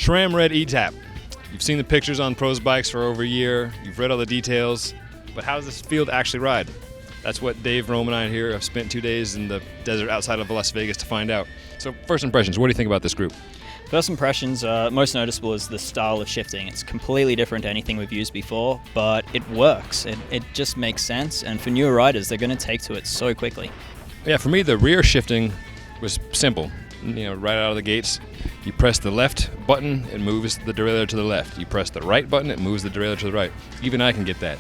SRAM eTap. You've seen the pictures on pros bikes for over a year. You've read all the details. But how does this field actually ride? That's what Dave, Rome, and I here have spent 2 days in the desert outside of Las Vegas to find out. So first impressions, what do you think about this group? First impressions, most noticeable is the style of shifting. It's completely different to anything we've used before, but it works. It just makes sense, and for newer riders, they're going to take to it so quickly. Yeah, for me, the rear shifting was simple. Right out of the gates, you press the left button, it moves the derailleur to the left. You press the right button, it moves the derailleur to the right. Even I can get that.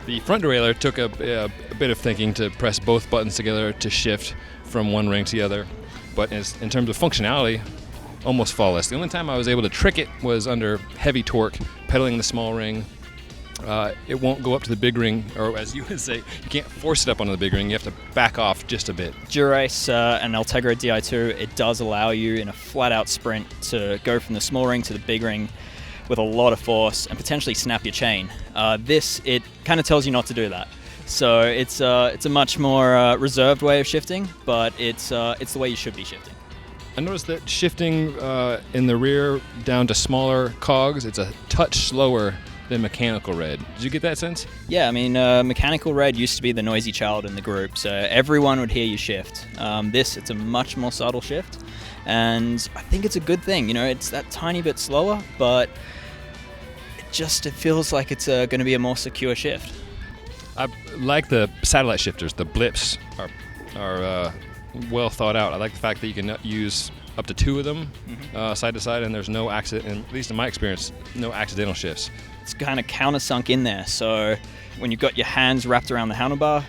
The front derailleur took a bit of thinking to press both buttons together to shift from one ring to the other. But in terms of functionality, almost flawless. The only time I was able to trick it was under heavy torque, pedaling the small ring. It won't go up to the big ring, or as you would say, you can't force it up onto the big ring. You have to back off just a bit. Dura-Ace and Ultegra Di2, it does allow you in a flat-out sprint to go from the small ring to the big ring with a lot of force and potentially snap your chain. It kind of tells you not to do that. So it's a much more reserved way of shifting, but it's the way you should be shifting. I noticed that shifting in the rear down to smaller cogs, it's a touch slower than mechanical red. Did you get that sense? Yeah, I mean, mechanical red used to be the noisy child in the group, so everyone would hear you shift. It's a much more subtle shift, and I think it's a good thing. It's that tiny bit slower, but it feels like it's going to be a more secure shift. I like the satellite shifters. The blips are well thought out. I like the fact that you can use up to 2 of them side to side, and there's no accident, and at least in my experience, no accidental shifts. It's kind of countersunk in there, so when you've got your hands wrapped around the handlebar,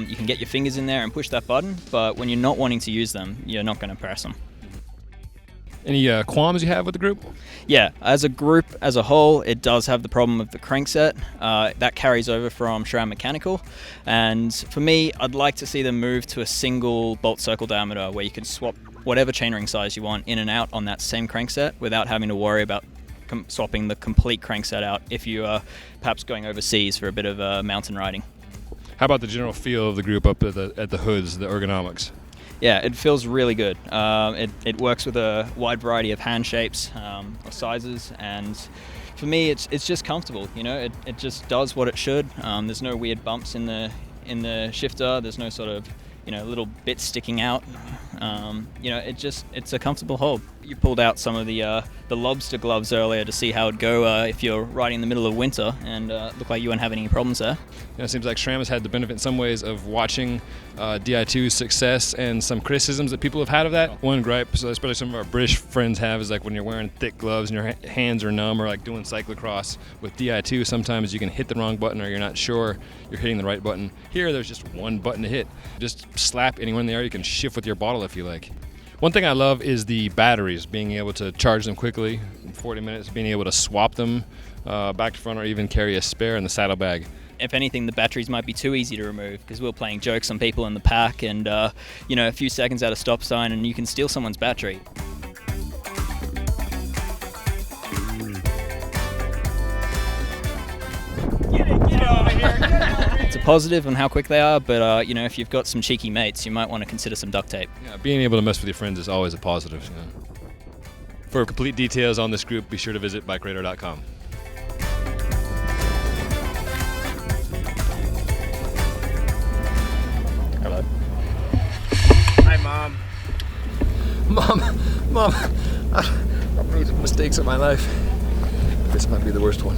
you can get your fingers in there and push that button, but when you're not wanting to use them, you're not going to press them. Any qualms you have with the group? Yeah, as a group, as a whole, it does have the problem of the crankset. That carries over from SRAM Mechanical. And for me, I'd like to see them move to a single bolt circle diameter where you can swap whatever chainring size you want in and out on that same crankset without having to worry about swapping the complete crankset out if you are perhaps going overseas for a bit of mountain riding. How about the general feel of the group up at the hoods, the ergonomics? Yeah, it feels really good. It works with a wide variety of hand shapes or sizes, and for me, it's just comfortable. It just does what it should. There's no weird bumps in the shifter. There's no sort of little bits sticking out. It's a comfortable hold. You pulled out some of the lobster gloves earlier to see how it'd go if you're riding in the middle of winter, and looked like you wouldn't have any problems there. It seems like SRAM has had the benefit in some ways of watching Di2's success and some criticisms that people have had of that. One gripe, so especially some of our British friends have, is like when you're wearing thick gloves and your hands are numb, or like doing cyclocross with Di2, sometimes you can hit the wrong button or you're not sure you're hitting the right button. Here, there's just one button to hit. Just slap anyone in the air. You can shift with your bottle if you like. One thing I love is the batteries, being able to charge them quickly in 40 minutes, being able to swap them back to front, or even carry a spare in the saddlebag. If anything, the batteries might be too easy to remove because we're playing jokes on people in the pack, and a few seconds at a stop sign and you can steal someone's battery. Get over here! It's a positive on how quick they are, but if you've got some cheeky mates, you might want to consider some duct tape. Yeah, being able to mess with your friends is always a positive. For complete details on this group, be sure to visit BikeRadar.com. Hello. Hi, Mom. Mom, I've made mistakes in my life. This might be the worst one.